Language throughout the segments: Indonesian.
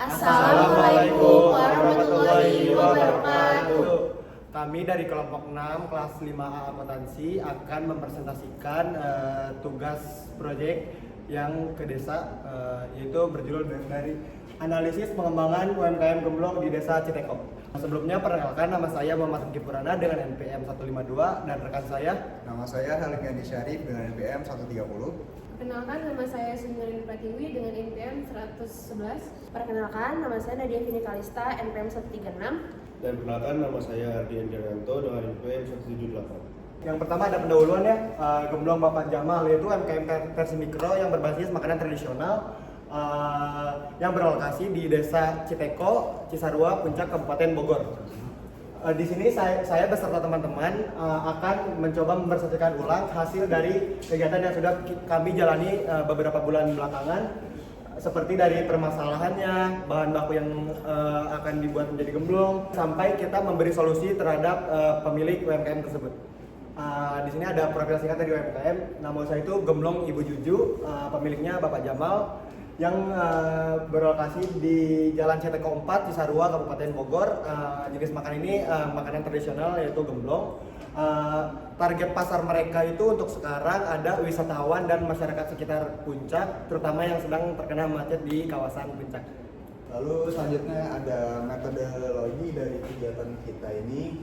Assalamualaikum warahmatullahi wabarakatuh. Kami dari kelompok 6 kelas 5A akuntansi akan mempresentasikan tugas proyek yang ke desa, yaitu berjudul dari analisis pengembangan UMKM Gemblong di Desa Citeko. Sebelumnya perkenalkan, nama saya Muhammad Rifki Purana dengan NPM 152 dan rekan saya. Nama saya Halim Yandi Syarif dengan NPM 130. Perkenalkan, nama saya Sundarini Pratiwi dengan NPM 111. Perkenalkan, nama saya Nadia Vini Kalista, NPM 136. Dan perkenalkan, nama saya Ardi Endrianto dengan NPM 178. Yang pertama ada pendahuluan ya, Gemblong Bapak Jamal, yaitu UMKM versi mikro yang berbasis makanan tradisional yang berlokasi di Desa Citeko, Cisarua, Puncak, Kabupaten Bogor. Di sini saya beserta teman-teman akan mencoba mempresentasikan ulang hasil dari kegiatan yang sudah kami jalani beberapa bulan belakangan, seperti dari permasalahannya, bahan baku yang akan dibuat menjadi gemblong, sampai kita memberi solusi terhadap pemilik UMKM tersebut. Di sini ada profil singkat dari UMKM. Nama saya itu Gemblong Ibu Juju, pemiliknya Bapak Jamal, yang berlokasi di Jalan Citeko 4, Cisarua, Kabupaten Bogor. Jenis makanan ini makanan tradisional yaitu gemblong. Target pasar mereka itu untuk sekarang ada wisatawan dan masyarakat sekitar Puncak, terutama yang sedang terkena macet di kawasan Puncak. Lalu selanjutnya ada metodologi dari kegiatan kita ini.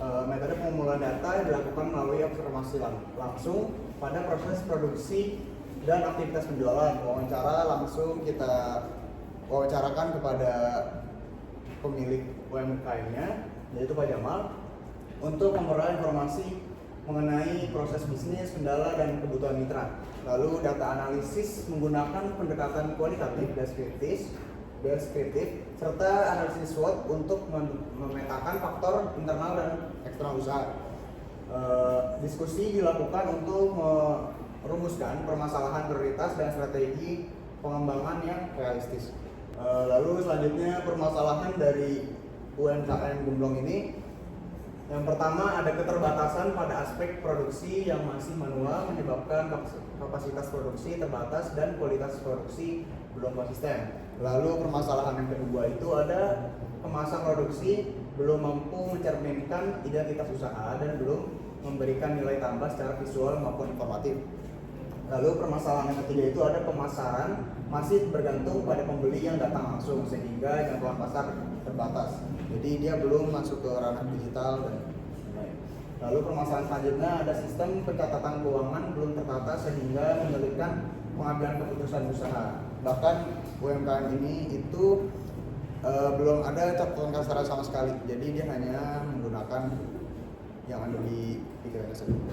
Metode pengumpulan data dilakukan melalui observasi langsung pada proses produksi dan aktivitas penjualan. Wawancara langsung kita wawancarakan kepada pemilik UMKM-nya, yaitu Pak Jamal, untuk memperoleh informasi mengenai proses bisnis, kendala, dan kebutuhan mitra. Lalu data analisis menggunakan pendekatan kualitatif, deskriptif, serta analisis SWOT untuk memetakan faktor internal dan eksternal usaha. Diskusi dilakukan untuk merumuskan permasalahan prioritas dan strategi pengembangan yang realistis. Lalu selanjutnya permasalahan dari UMKM Gemblong ini. Yang pertama ada keterbatasan pada aspek produksi yang masih manual, menyebabkan kapasitas produksi terbatas dan kualitas produksi belum konsisten. Lalu permasalahan yang kedua itu ada kemasan produksi belum mampu mencerminkan identitas usaha dan belum memberikan nilai tambah secara visual maupun informatif. Lalu permasalahan yang ketiga itu ada pemasaran masih bergantung pada pembeli yang datang langsung sehingga jangkauan pasar terbatas. Jadi dia belum masuk ke ranah digital dan lain. Lalu permasalahan selanjutnya ada sistem pencatatan keuangan belum tertata sehingga menyulitkan pengambilan keputusan usaha. Bahkan UMKM ini itu belum ada catatan kasaran sama sekali. Jadi dia hanya menggunakan yang ada di pikirannya sendiri.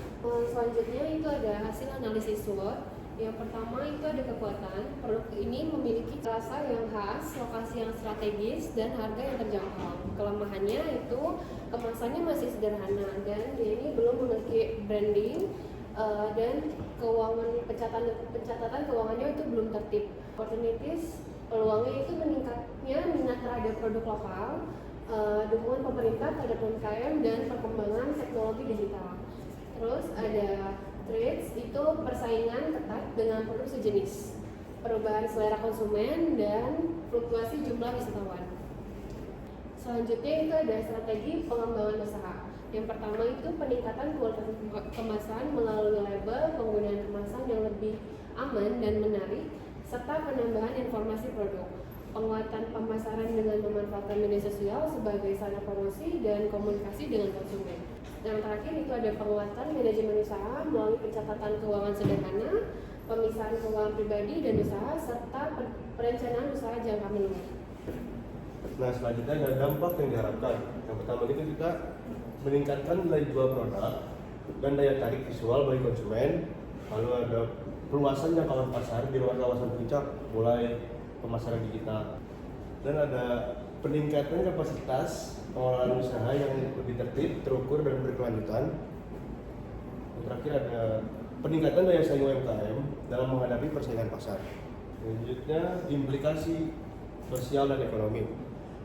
Selanjutnya itu ada hasil analisis SWOT. Yang pertama itu ada kekuatan. Produk ini memiliki rasa yang khas, lokasi yang strategis, dan harga yang terjangkau. Kelemahannya itu kemasannya masih sederhana dan dia ini belum memiliki branding dan pencatatan keuangannya itu belum tertib. Opportunities, peluangnya itu meningkatnya minat terhadap produk lokal, dukungan pemerintah terhadap UMKM, dan perkembangan teknologi digital. Terus ada threats, itu persaingan ketat dengan produk sejenis, perubahan selera konsumen, dan fluktuasi jumlah wisatawan. Selanjutnya itu ada strategi pengembangan usaha. Yang pertama itu peningkatan kualitas kemasan melalui label, penggunaan kemasan yang lebih aman dan menarik, serta penambahan informasi produk. Penguatan pemasaran dengan memanfaatkan media sosial sebagai sarana promosi dan komunikasi dengan konsumen. Yang terakhir itu ada penguatan manajemen usaha melalui pencatatan keuangan sederhana, pemisahan keuangan pribadi dan usaha, serta perencanaan usaha jangka menengah. Nah, selanjutnya ada dampak yang diharapkan. Yang pertama itu kita meningkatkan nilai jual produk dan daya tarik visual bagi konsumen. Lalu ada perluasan jangkauan pasar di luar kawasan Puncak, mulai pemasaran digital, dan ada peningkatan kapasitas pengelolaan usaha yang lebih tertib, terukur, dan berkelanjutan. Yang terakhir ada peningkatan daya saing UMKM dalam menghadapi persaingan pasar. Selanjutnya implikasi sosial dan ekonomi.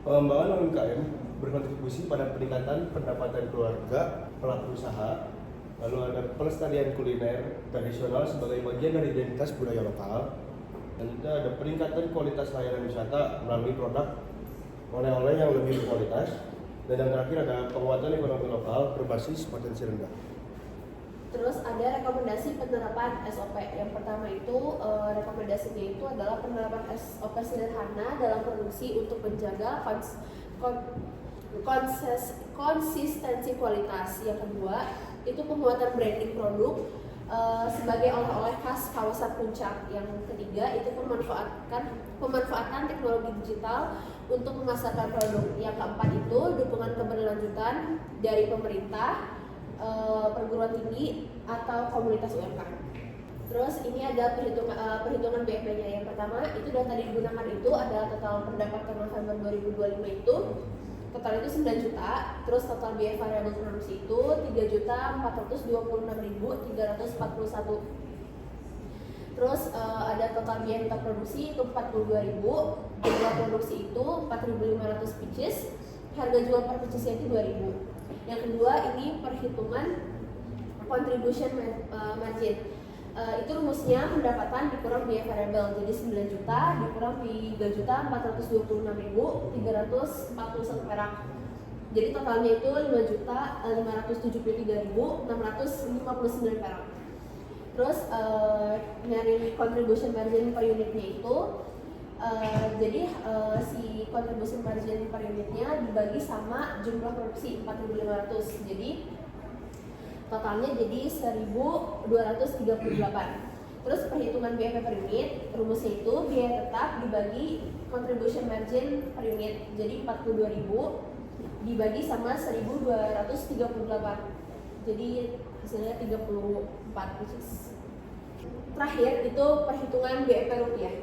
Pengembangan UMKM berkontribusi pada peningkatan pendapatan keluarga pelaku usaha. Lalu ada pelestarian kuliner tradisional sebagai bagian dari identitas budaya lokal. Dan kita ada peningkatan kualitas layanan wisata melalui produk oleh-oleh yang lebih berkualitas. Dan yang terakhir ada penguatan ekonomi lokal berbasis potensi rendah. Terus ada rekomendasi penerapan SOP. Yang pertama itu rekomendasinya itu adalah penerapan SOP sederhana dalam produksi untuk menjaga konsistensi kualitas. Yang kedua itu penguatan branding produk sebagai oleh-oleh khas kawasan puncak. Yang ketiga itu pemanfaatan teknologi digital untuk memasarkan produk. Yang keempat itu dukungan keberlanjutan dari pemerintah, perguruan tinggi atau komunitas UMKM. Terus ini ada perhitungan BFP-nya. Yang pertama itu data digunakan itu adalah total pendapatan November 2025 itu total itu 9 juta. Terus total biaya variabel produksi itu 3.426.341. Terus ada total biaya untuk produksi itu 42.000, jumlah produksi itu 4.500 pieces, harga jual per piecesnya itu 2.000. Yang kedua ini perhitungan contribution margin. Itu rumusnya pendapatan dikurang biaya variabel, jadi 9 juta dikurang 3.426.341 perak. Jadi totalnya itu 5.573.659 perak. Terus nyari contribution margin per unitnya itu jadi si contribution margin per unitnya dibagi sama jumlah produksi 4.500. Jadi totalnya jadi 1.238. Terus perhitungan BFP per unit, rumusnya itu biaya tetap dibagi contribution margin per unit. Jadi 42.000 dibagi sama 1.238. Jadi hasilnya 34 pieces. Terakhir itu perhitungan BFP rupiah.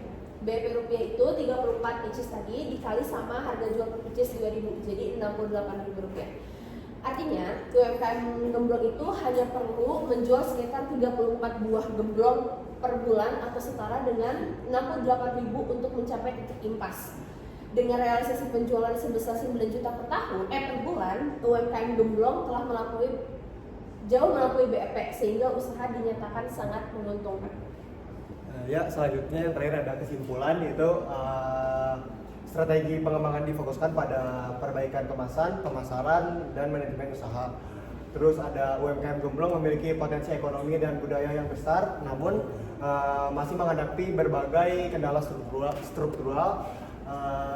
BFP rupiah itu 34 pieces tadi dikali sama harga jual per pieces 2.000, jadi 68.000 rupiah. Artinya UMKM gemblong itu hanya perlu menjual sekitar 34 buah gemblong per bulan atau setara dengan 68.000 untuk mencapai titik impas. Dengan realisasi penjualan sebesar 9 juta per tahun per bulan, UMKM gemblong telah jauh melampaui BFP sehingga usaha dinyatakan sangat menguntungkan. Ya, selanjutnya yang terakhir ada kesimpulan, yaitu strategi pengembangan difokuskan pada perbaikan kemasan, pemasaran, dan manajemen usaha. Terus ada UMKM gemblong memiliki potensi ekonomi dan budaya yang besar, namun masih menghadapi berbagai kendala struktural.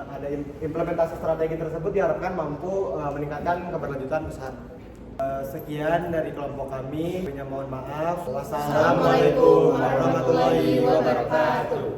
Ada implementasi strategi tersebut diharapkan mampu meningkatkan keberlanjutan usaha. Sekian dari kelompok kami. Mohon maaf. Wassalamualaikum warahmatullahi wabarakatuh.